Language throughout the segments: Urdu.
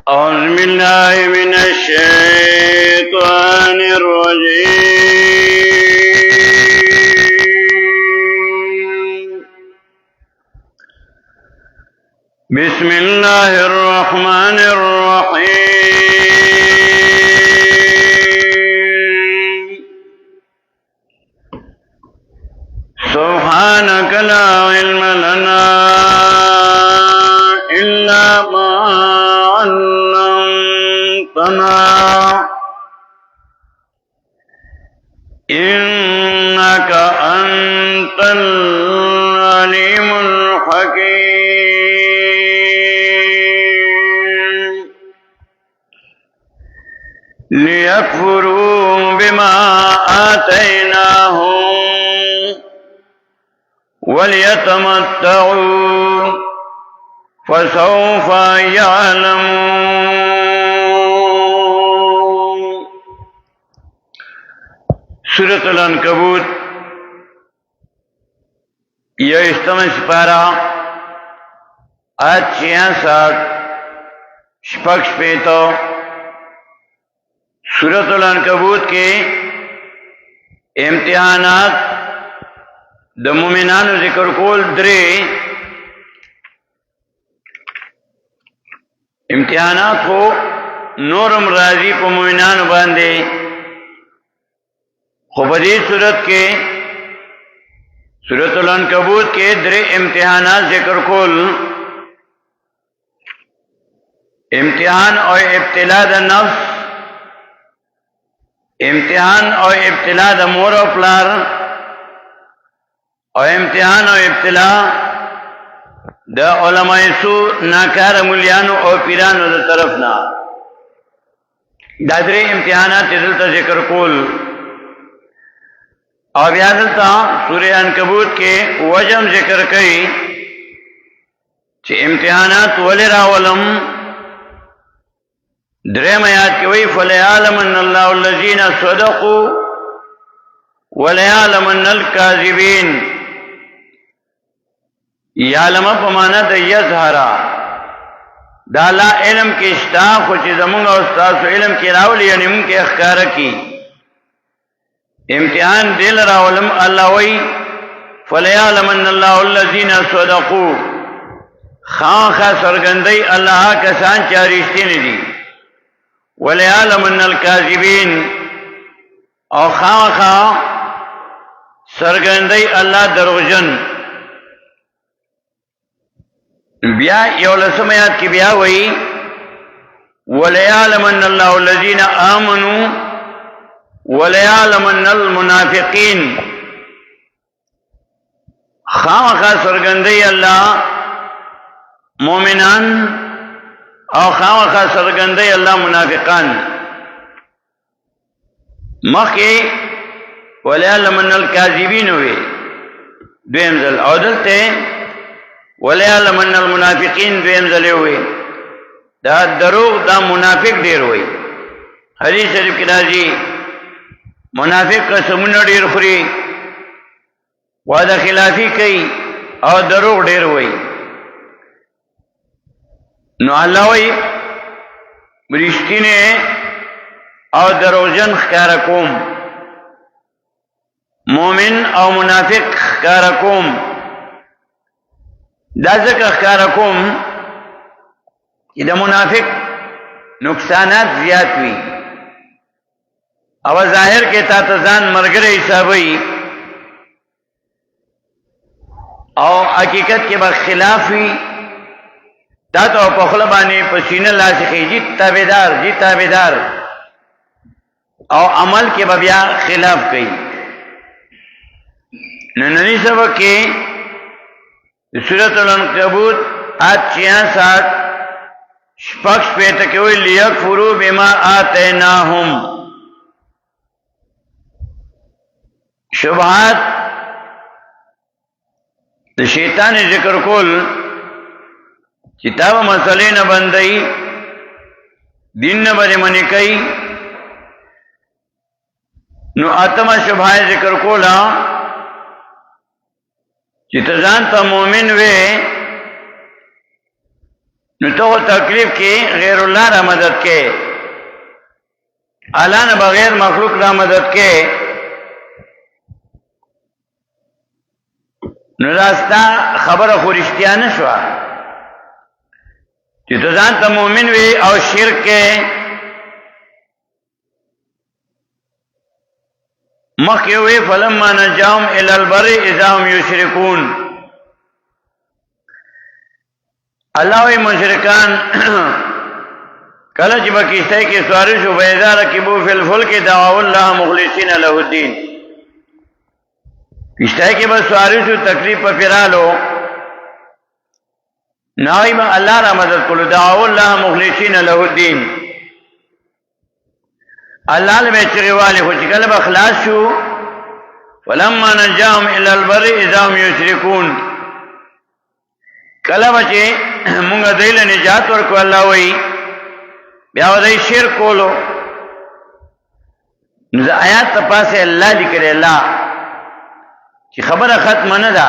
أعوذ بالله من الشيطان الرجيم. بسم الله الرحمن الرحيم. سبحانك لا علم لنا إلا ما علمتنا إنك أنت العليم الحكيم. ليكفروا بما آتيناهم وليتمتعوا فسوف يعلمون. سورة العنکبوت یہ استمع سپارہ آیت 66 شپک شپیتو. سورة العنکبوت کے امتحانات د مومنانو ذکر کول درې امتحانات ہو نورم راضی په مومنانو باندې. خو په دې صورت کې سورۃ العنکبوت کې درې امتحانات ذکر کول. امتحان او ابتلا د نفس، امتحان او ابتلا د مور او پلار، او امتحان او ابتلا د علماء سو ناکار مولیانو او پیرانو د طرف نه. دا درې امتحانات دلته ذکر کول. او بیا دلته سورہ عنکبوت کې وجم ذکر کړي چې امتحانات ولې راولم. درېم آیات کې وایي فَلَيَعْلَمَنَّ اللَّهُ الَّذِينَ صَدَقُوا وَلَيَعْلَمَنَّ الْكَاذِبِينَ. یعلم په معنا د یظهرا، دا لا علم کې شتا خو چې زمونږ او تاسو علم کې راولي، یعنی موږ کې اخکار کی امتحان دل راولم. الله وی فلیعلمن الله الذین صدقوا، خاخا سرګندۍ الله کسان چې رښتینی دي. ولیعلمن الکاذبین، او خاخا سرګندۍ الله دروغجن. بیا یو لسم آیات کی بیا وئی وَلَيَعْلَمَنَّ اللَّهُ الَّذِينَ آمَنُوا وَلَيَعْلَمَنَّ الْمُنَافِقِينَ. خامخا سرګندۍ الله مومنان او خامخا سرګندۍ الله منافقان. مخکې وَلَيَعْلَمَنَّ الْكَاذِبِينَ وی دویم ځل، او دلته وَلَيَعْلَمَنَّ الْمُنَافِقِينَ دویم ځلې وی. دا دروغ دا منافق ډیر وی. حدیث شریف کې راځي منافق قسمونه ډیر خوري، وعده خلافی کوي او دروغ ډیر وی. نو الله وی رښتینه او دروغجن ښکارا کوم، مؤمن او منافق ښکارا کوم. دا ځکه ښکارا کوم چې د منافق نقصانات زیات وي، او ظاهر کې تا ته ځان مرګره حسابوي، او حقیقت کې به خلاف وي. تا ته په خوله باندې په سینه لاس خېږي تابعدار جی تابعدار، او عمل کې به بیا خلاف کوي. نننی سبق کې سورۃ العنکبوت آیت 66 شپږ شپېته کې وایي لیکفروا بما آتیناهم. شبهات د شیطان ذکر کول، کتاب مسئلې نه بندي، دین نه باندې منی کوي. نو اتمه شبهه ذکر کولا چې ته ځان ته مؤمن وې، نو تو تکلیف کې غیر الله را مدد کې، الله نه بغیر مخلوق را مدد کې، نو راستا خبره خو رښتیا نه شوه چې ته ځان ته مؤمن وي او شرک کې مخکې وي فلما نجاهم الی البر اذا هم یشرکون. الله وی مشرکان کله چې بکشته کې سوار شو فاذا ركبوا فی الفلک دعوا الله مخلصین له الدین، کشته کې بس سوار شو تکلیف په فرالو نائم الله را مدد کولو دعوا الله مخلصین له الدین. الله له چغواله خو چې کله بخلاص شو فلما نجاهم الی البر اذا هم یشرکون، کله بچي مونږ دایله نجات ورکو الله وی بیا ودای شرک کولو. نو آیات ته پاسه الله لیکلی الله چې خبره ختم نه ده،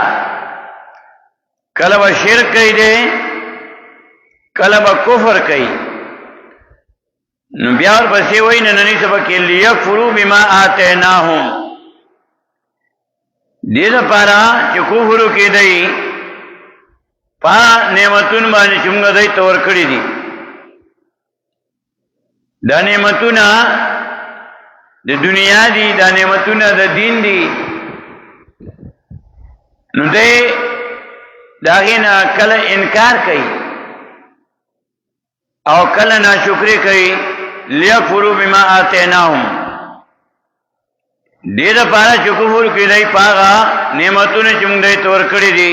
کله به شرک کوي دي کله به کفر کوي. نو بیا ورپسې وایي نننی سبق کې لیکفروا بما آتیناهم، دې لپاره چې کفر وکړي دی په نعمتونو باندې چې موږ دوی ته ورکړي دي. دا نعمتونه د دنیا دي، دا نعمتونه د دین دي. نو دی د هغې نه کله انکار کوي او کله ناشکري کوي. لیکفروا بما آتیناهم، دې لپاره چې کفر کوي دی په هغه نعمتونه چې موږ دوی ته ورکړي دي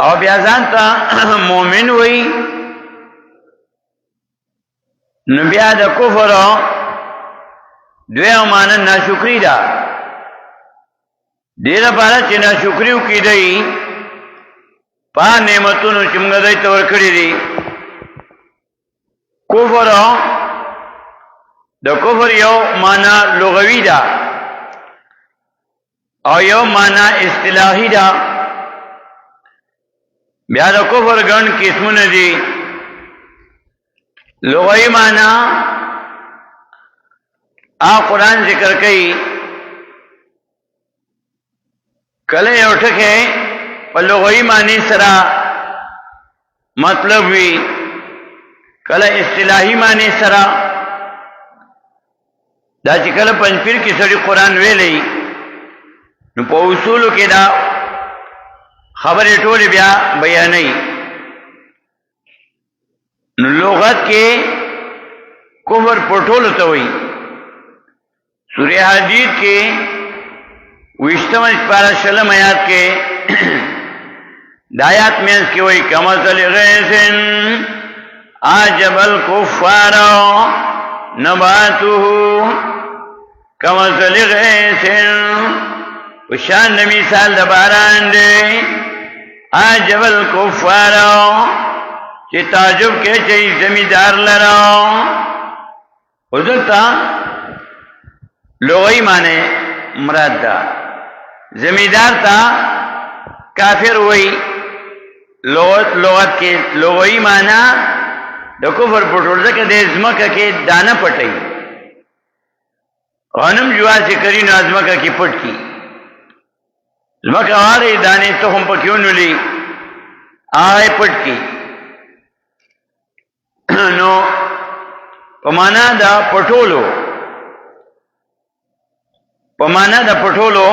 او بیا ځان ته مؤمن وي. نو بیا د کفر دویمه معنی ناشکري ده. دې لپاره چې ناشکري وکړي دی په نعمتونو چې موږ دوی ته ورکړي دي. کفر د کفر یو معنی لغوي ده او یو معنی اصطلاحي ده. بیا د کفر ګڼ قسمونه دي. لغوي معنی قرآن ذکر کوي، کله یو ټکی په لغوي معنی سره مطلب وي، کله اصطلاحي معنی سره. دا چې کله پنځپیر کې سړي قرآن ویلی نو په اصولو کې دا خبرې ټولې بیا بیانوي. نو لغت کې کفر په ټولو ته وایي. سورہ حدید کې 20 پارہ شلم آیات کې د آیات مینس کې وایي کمثل غیث اعجب الکفار نباته، کمثل غیث وشان مثال د باران دی اعجب الکفار چې تعجب کې چې زمیدار لرا. حضرت لغوی معنی مراد ده، زمیدار تا کافر وای. لغت کې لغوی معنی د کفر پټول ځکه د ازمکه کې دانه پټي، غنم جواز کری نو ازمکه کې پټ کی، ازمکه واره دانه ته هم پکېونولې آی پټ کی. نو په معنا دا پټولو، په معنا دا پټولو.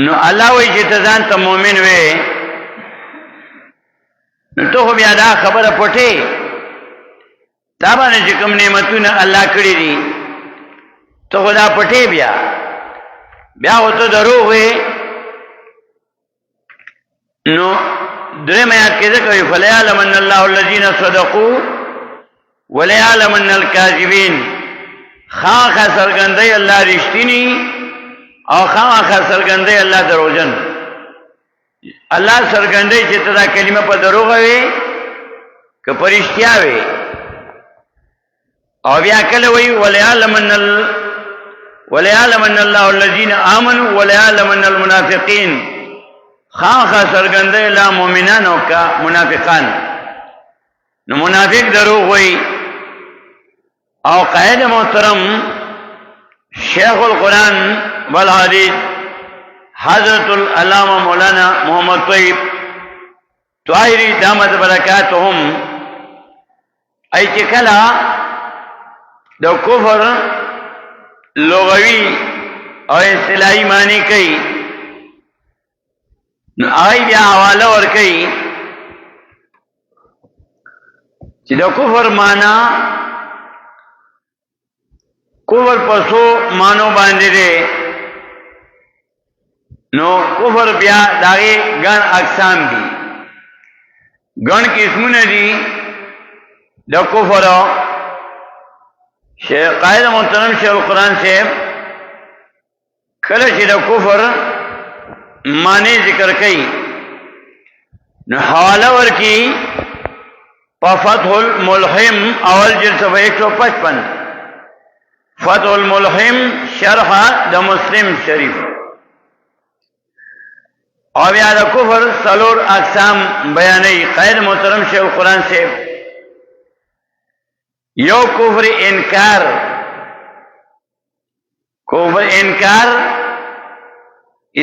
نو الله وی چې ته ځان ته مؤمن وې نو ته بیا دا خبره پټې تا باندې چې کوم نعمتونه الله کړی دي ته خدا پټې بیا وته دروغ وې. نو درې مې کې ذکر وی فلیعلمن الله الذین صدقوا ولیعلمن الکاذبین. خاص سرګندې الله رښتینی او خاص سرګندې الله دروغجن. الله سرګندې چې دا کلمه په دروغ وي که پرشتیا وي او بیا کله وی وليعلمن الله الذين آمنوا وليعلمن المنافقين. خامخا سرګندې لا مؤمنانو کا منافقان. نو منافق دروغ وای. او قائد محترم شیخ القرآن والحدیث حضرت العلامہ مولانا محمد طیب طاہری دامت برکاتہم ای چې کله د کفر لغوی او اصطلاحی معنی کوي نو هغه بیا حواله ورکوي چې د کفر معنا کفر پسو مانو باندې ده. نو کفر بیا داغه ګڼ اقسام دي، ګڼ قسمونه دي د کفر. شیخ قائد محترم شیخ القرآن صاحب کله چې د کفر معنی ذکر کوي نو حواله ورکی په فتح الملهم اول جلد صفحه 155 فتح الملهم شرح د مسلم شریف. او بیا د کفر سلور اقسام بیانوي قائد محترم شیخ القرآن صاحب. یو کفر انکار، کفر انکار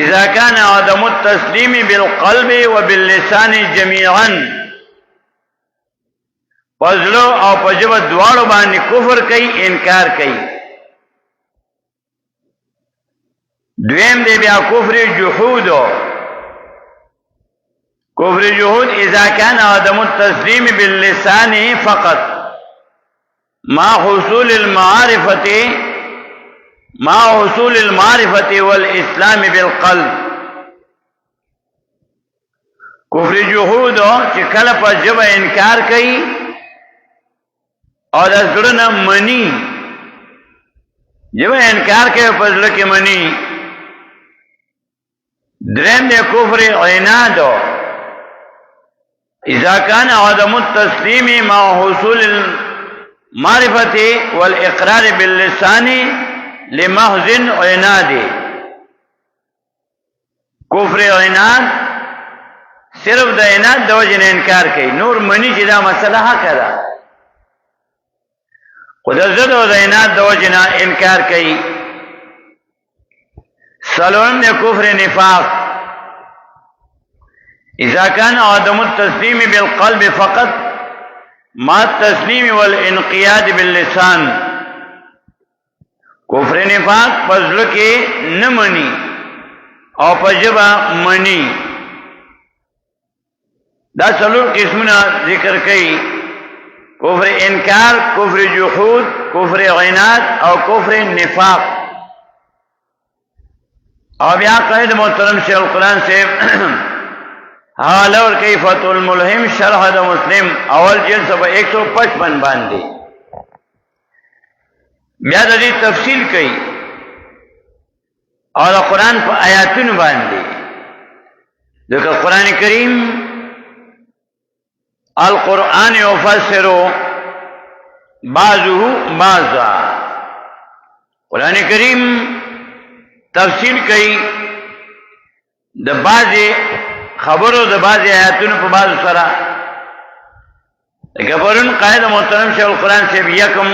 اذا كان عدم التسلیم بالقلب وباللسان جميعا، پزلو او پجب دواړو باندې کفر کوي، انکار کوي. دویم دی بیا کفر جحود. کفر جحود اذا كان عدم التسلیم باللسان فقط مع حصول المعرفة والاسلام بالقلب. کفر جحود چې کله په جبه انکار کوي او د زړه نه مني، جبه انکار کوي په زړه کې مني. دریم دی کفر عناد اذا كان عدم التسلیم مع حصول المعرفة والاقرار باللسان لمحض عناد. کفر عناد صرف د عناد د وجه نه انکار کوي، نور منی چې دا مسله حق ده، خو د زړه د عناد د وجه نه انکار کوي. سلام د کفر نفاق اذا كان عدم التسلیم بالقلب فقط مع التسلیم والانقياد باللسان. کفر نفاق پزلو کې نه مني او پجبا مني. دا څلور قسمونه ذکر کړي: کفر انکار، کفر جحود، کفر عناد او کفر نفاق. او بیا قائد محترم شیخ القرآن صاحب حواله ورکوي فتح الملهم شرح د مسلم اول جلد صفحه 155 باندې. بیا د دې تفصیل کوي او د قرآن په آیاتونو باندې. ځکه قرآن کریم القرآن یفسر بعضه بعضا، قرآن کریم تفصیل کوي د بعضی خبرو د بعضی آیاتونو په بعضو سره. لکه پرون قائد محترم شیخ القرآن صاحب یکم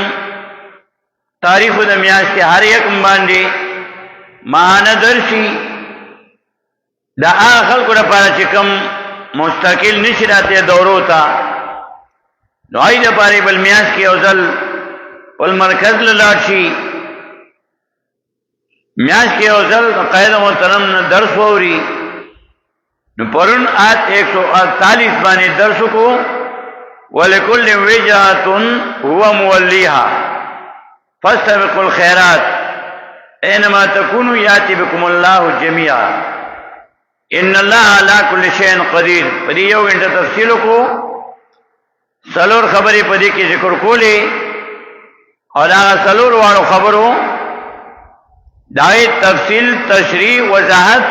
تاریخ د میاشتې هر یکم باندې معنا درشي د هغه خلکو لپاره چې کوم مستقل نشي راته دورو ته، نو هغوی دپاره بل میاشت کې یو ځل بل مرکز له لاړ شي، میاشت کې یو ځل قائد محترم نه درس واوري. نو پرون آیت 148 باندې درس کو ولکل وجهة هو مولیها فاستبقوا الخيرات اينما تكونوا ياتي بكم الله جميعا ان الله على كل شيء قدير. پدې یو غنټه تفصیل کو، سلور خبرې پدې کې ذکر کولې او دا سلور وانو خبرو دای تفصیل تشریح وضاحت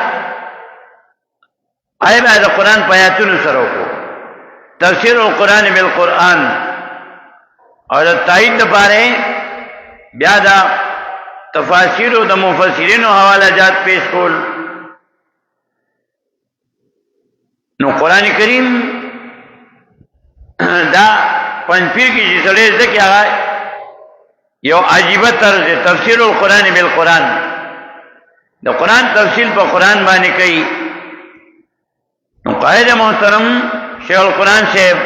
آئے بعد قرآن پیاتون سرو کو تفسیر القرآن بالقرآن اور تائید پارے بیادا تفاسیر و د مفسرین و حوالہ جات پیش کول. نو قرآن کریم دا پنځپیر کې چې سړی ځکه هغه یو عجیبه طرز دی تفسیر القرآن بالقرآن د قرآن تفصیل په قرآن باندې کوي نو قائد محترم شیخ القرآن صاحب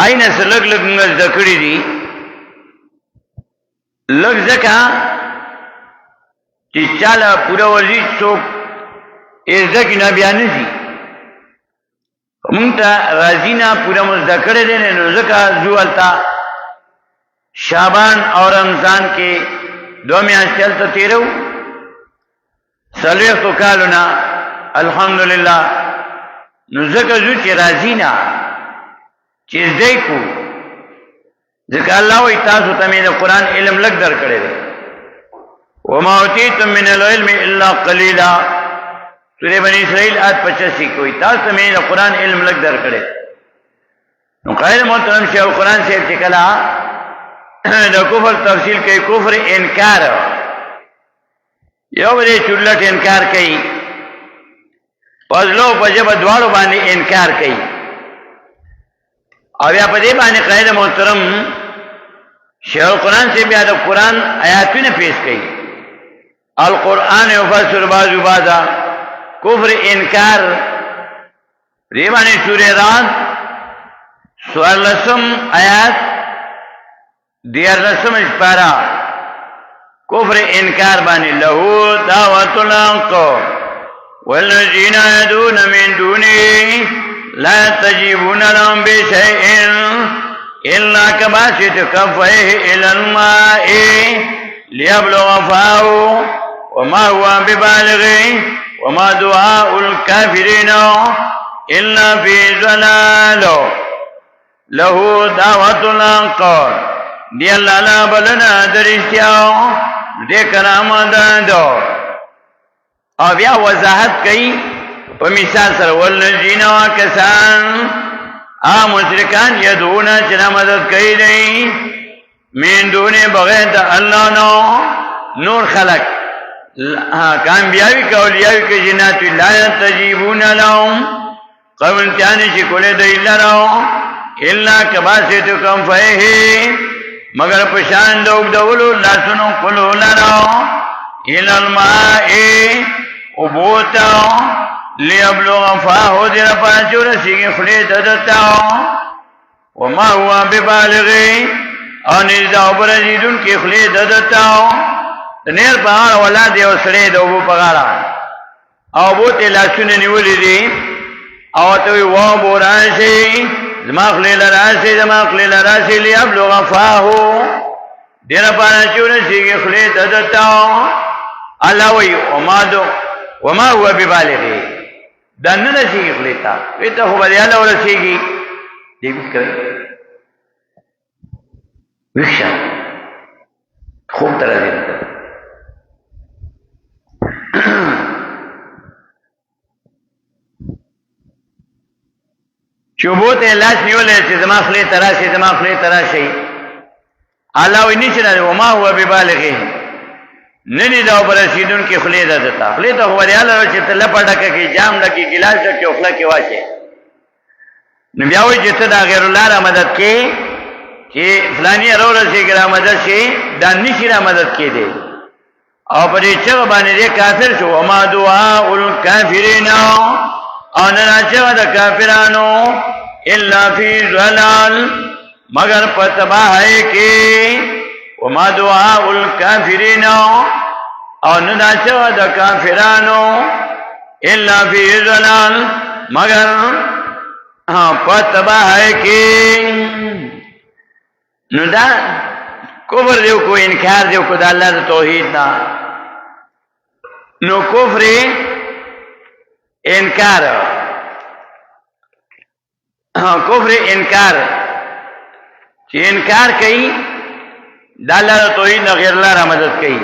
آئینه سره لږ لږ موږ زده کړي دي لږ ځکه چې چاله پوره ورځي څوک یې زده کړي نه بیا نه ځي مونږ ته راځي نه پوره مو زده کړی دی نو ځکه ځو هلته شعبان او رمضان کې 2 میاشتې هلته تېرو 40 کالونه الحمدلله نو ځکه ځو چې راځي نه چې زده کو ځکه الله وایي تاسو ته مې د قرآن علم لږ درکړی دی وما اوتیتم من العلم الا قلیلا سورہ بنی اسرائیل آیت 85 کوئی تاسو مې د قرآن علم لږ درکړی نو قائد محترم شیخ القرآن صاحب چې کله د کفر تفصیل کوي کفر انکار یو بری چولت انکار کوي پزلو په ژبه دواړو باندې انکار کوي او بیا په دې باندې قائد محترم شیخ القرآن سے بیا د قرآن آیاتونه پیش کړي القرآن یفسر بعض بعضا کفر انکار دې باندې سورہ رعد 14 آیات 14 اشپارا کفر انکار باندې له دعوت الحق والذین يدعون من دونه لا تجيبون لهم بشيء إلا كباسط كفيه إلى الماء ليبلغ فاه وما هو ببالغه وما دعاء الكافرين إلا في ضلال له دعوة الحق دی الله لا بلنا درشتیاو دې کرامت دو او بیا وضاحت کوي په مثال سره ولذین کسان مشرکان یدعون چې مدد کوي دی من دون بغیر د الله نور خلق کامیابی کولیاوی که جنات لا تجیبون لهم قبل تیانی چی کلی دی لرو الا کباسط کمفیه مگر پشان دوگ دولو لاسنو کلو لرو الى الماء ابوتا لیبلغ فاہو دیر پانچو رسیگی خلیت دتاو وما ہوا ببالغی او نزداو برزیدون کی خلیت دتاو نیر پاہانا ولا دیو سڑے دو بو پغارا او بوتے لاسونے نیولی دی او توی وو بورانسی زماق لیل راسی زماق لیل راسی لیبلغ فاہو دیر پانچو رسیگی خلیت دتاو اللہ وی وما ہوا ببالغی دا نه رسیږي خلیتا ویته خو به الله ورسیږي دې وکړي وښه خوب تر دې چوبوت لاس نیولې چې زما خلی تراشي زما خلی تراشي الله وی نشره وما هو ببالغه ندی دا برسیدون کې خلی ده دتا خلی ته وریاله چې تل پټکه کې جام لګي ګلاس کې خپل کې واچي نو بیا وایي چې ته دا غیر الله را مدد کې چې فلانی اورو رسې ګرا مدد شي دا نشي را مدد کې دی او پرې چې باندې کافر شو وما دعاء الکافرین او نه راځي دا کافرانو الا فی ضلال مگر پتباہی کې وما دعاء الكافرين او نداشو دا کافرانو الا فی ضلال مگر پتباہی کی نو دا کفر دیو کو انکار دیو کو دا اللہ دا توحید نا نو کفر انکار کفر انکار چی انکار کئی دا اللہ دا توحید نا غیر اللہ را مدد کئی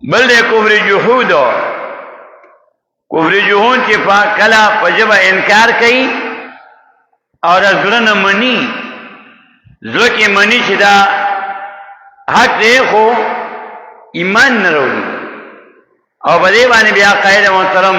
بل دے کفر جحود کفر جحود چی کلا پجبہ انکار کئی اور زرن منی زلکی منی چی دا حق دے خو ایمان نرولی او بدے بانی بیا قائد محترم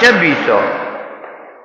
2600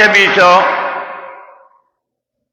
2600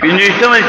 50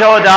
14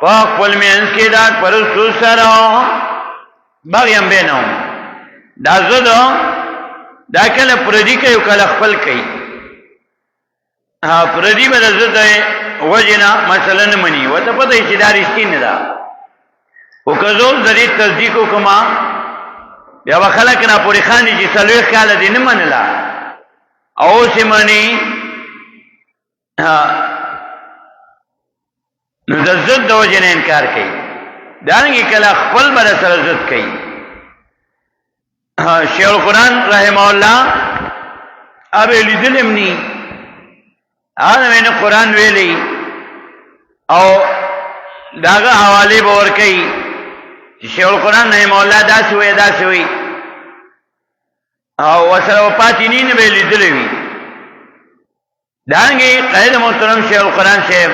پاک پل مینس کی دا پرستو سرا بغیم بینو دا زدو دا کل پردی کئی و کل خپل کئی پردی با دا زد وجنا مثلا نمانی و تا پتا ایچی دا رشتین دا و کزول زدید تصدیقو کما بیا با خلقنا پوری خاندی چی سلویخ کالا دی نمانلا او سی منی نو دا زد دا وجنا انکار کئی دارنگی کلا خپل برا سر زد کئی شیخ القرآن رحمہ اللہ اب لیدل امنی آدم این قرآن ویلی او داغا حوالی باور کئی شیخ القرآن رحمہ اللہ دا سوئی او وصل وپاتی نین بے لیدل وی دارنگی قید محترم شیخ القرآن صاحب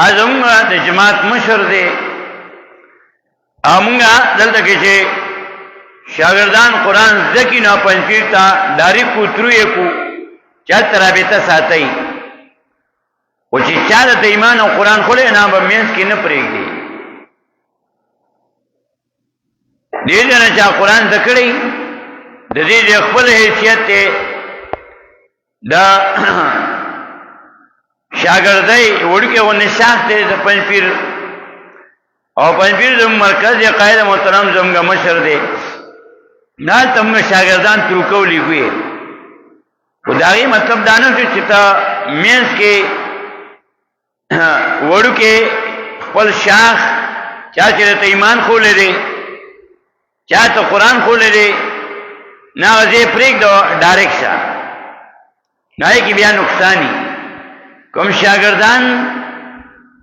آزمونگا دا جماعت مشر دے آمونگا دلتا کچھے شاگردان قرآن زکی نا پنچیر تا داری کتروی کو چاہت رابطہ ساتئی وچی چاہت ایمان و قرآن کھولے نا بمینس کی نپریگ دی دیجانا چاہ قرآن ذکری دیج اخبر حیثیت تے دا شاگردائی وڑکے و نشاخ تے دا پنچیر او پنچیر دا مرکز یا قائد محترم زمگا مشر دے نال تمگا شاگردان تروکولی ہوئے و داغی مطلب دانو شو چتا مینس کے وڑو کے خپل شاخ چاہ چرتا ایمان کھولے دے چاہ تا قرآن کھولے دے نا غزی پریک دو ڈائریک شا نائی کی بیا نقصانی کم شاگردان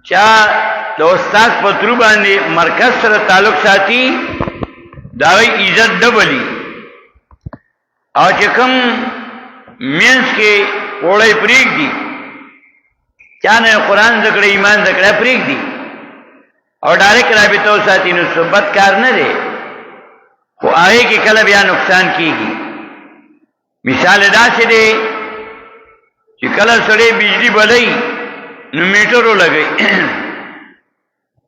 چاہ دا استاذ پترو باندے مرکز سر تعلق ساتی داوی عزت ڈبلی او چکم مینس کے اوڑای پریک دی چاہنے قرآن ذکر ایمان ذکر پریک دی اور ڈائریکٹ رابطہ ساتھی نصبت کار نہ دے وہ آئے کہ کل بیا نقصان کی گی مثال دا سے دے کہ کل سڑے بجلی بلئی نو میٹرو لگئی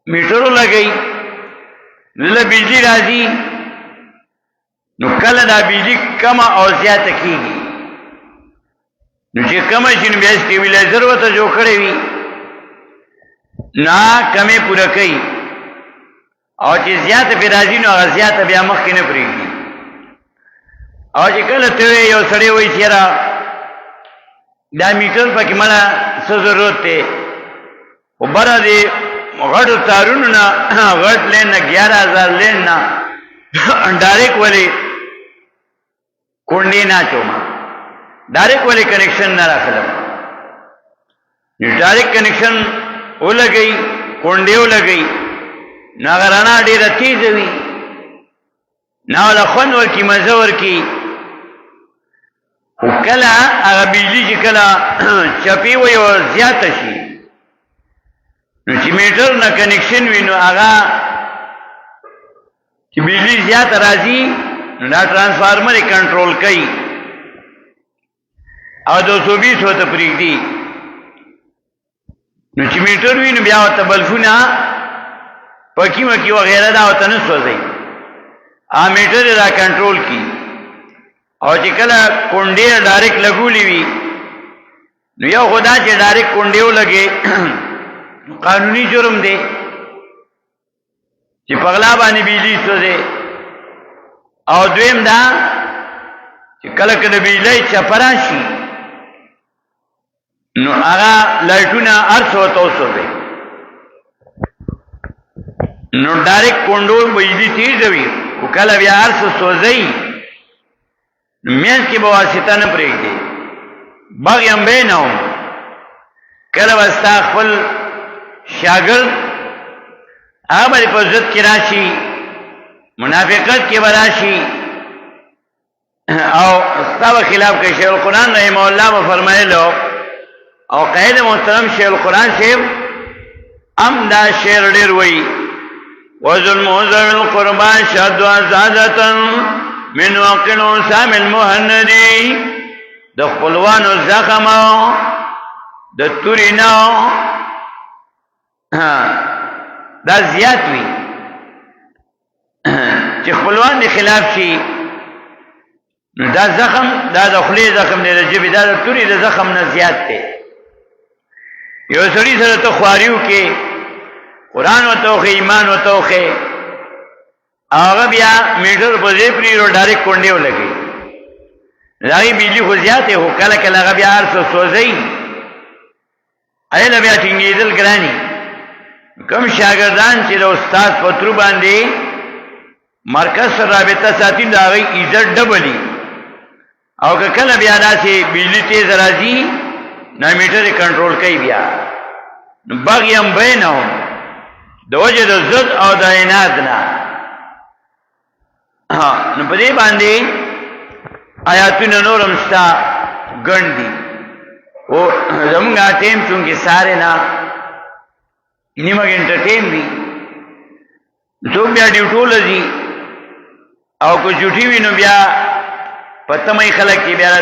میٹرو لگئی نو بجلی راضی نو کل دا بجلی کم او زیادہ کی گی نو چې کم شي نو بیا سټیبلایزر ورته جوړ کړی وي نه کمې پوره کوي او چې زیاته پرې راځي نو هغه زیاته بیا مخکې نه پرېږدي او چې کله ته یو سړی وایي چې یاره دا میټر پکې مله څه ضرورت دی خو بره دې غټو تارونو نه غټ لین نه 11,000 لین نه ډایرکټ ولې کونډې نه اچوم ڈائریکٹ والی کنیکشن نہ رکھلم ڈائریکٹ کنیکشن وہ لگئی کونڈے وہ لگئی نہ غرانا ډیر تیز وی نہ ولا خون ور کی مزور کی وکلا هغه بجلی چې کلا چپی وي او زیات شي نو چې میټر نه کنیکشن وینو هغه چې بجلی زیات راځي نو دا ترانسفارمر کنټرول کوي او 220 ہوتا پریک دی نو چی میٹر وی نو بیا ہوتا بلفونا پکی مکی وغیرہ دا ہوتا نسوزی میٹر دا کنٹرول کی او چی کلا کنڈی ڈائریکٹ لگولی وی نو یو خدا چی ڈائریکٹ کنڈیو لگے قانونی جرم دے چی پغلا بانی بیجلی سوزے او دویم دا چی کلا کلا بیجلی چپراشی نو آغا لائٹونا ارس و توسو دے نو ڈائریکٹ کنڈو بجلی تیز ہوئی وہ کل بیا ارس سوزئی مینس کی بواسطہ نہ پریک دے بغیم بینہم کل وستا خپل شاگرد آغا بری پزت کی راشی منافقت کی براشی او استاو خلاف کہ شیخ القرآن رحمہ اللہ و فرمائے لو او قید محترم شیخ القرآن شیخ ام دا شیر ڈیر وی وظلم ذوی القربى شد وزادتا من وقن سام المهندی د خپلوانو زخم د تورینا دا زیات وي چې خپلوان د خلاف شي دا زخم دا د خولې زخم دی د ژبې دا د تورې د زخم نه زیات دی یو سړي سره ته خواري وکړې قرآن ورته وښې ایمان ورته وښې هغه بیا میټر په ځای پرېږدو ډایرکټ کونډې ولګوي د هغې بجلي خو زیاتې خو کله کله هغه بیا هر څه سوځوي هغې له بیا ټینګېدل ګراني کوم شاګردان چې د استاد په ترو باندې مرکز سره رابطه ساتي د هغې عزت ډبلي او که کله بیا داسې بجلي تیز راځي نو میټر یې کنټرول کوي بیا نو بغیم بینهم د وجې د ضد او د عناد نه نو په دې باندې آیاتونه نور هم شته ګڼ دي او زمونږ ټیم چونکې سارے نه نیمه ګنټه ټیم وي څوک بیا ډیوټو له ځي او که جوټي وي نو بیا په تمه خلک کې بیا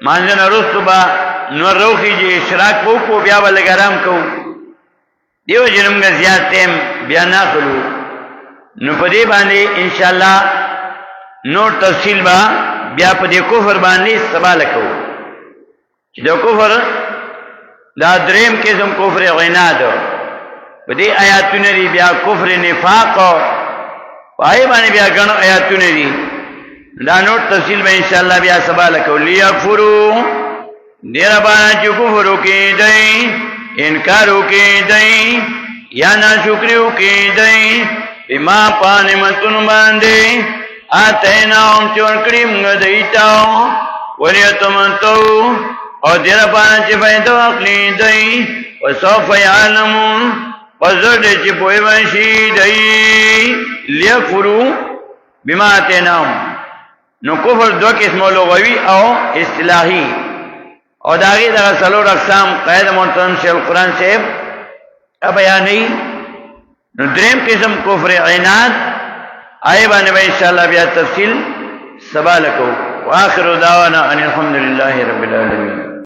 مانځه نه وروستو به نور روخیږي اشراق به وکړو بیا به لږ ارام کوو دیو چې موږ زیات ټیم بیا نه اخلو نو په دې باندې انشاءالله نور تفصیل به بیا په دې کفر باندې سبا لکو چې د کفر دا دریم قسم کفر عناد په دې آیاتونه دي بیا کفر نفاق پای باندې بیا ګڼ آیاتونه دي دا نور تفصیل به انشاءالله بیا سبا لکو لیکفروا دیر باندې کفر وکړي انکار وکړي یا ناشکری وکړي بما پانمتون باندې آتیناهم چې ورکړي موږ دیتا ولیتمتعوا او دیر باندې چې فایده واخلي دی وسوف یعلمون پس دې چې پوهې بشي دی لیکفروا بما آتیناهم نو کفر دو قسمه لغوي او اصطلاحي او داغی دا سلور اقسام قید منتظم شیخ القرآن صاحب بیانی نو دریم قسم کفر عناد آئے بانے با انشاءاللہ بیا تفصیل سبا لکو وآخر دعوانا ان الحمدللہ رب العالمین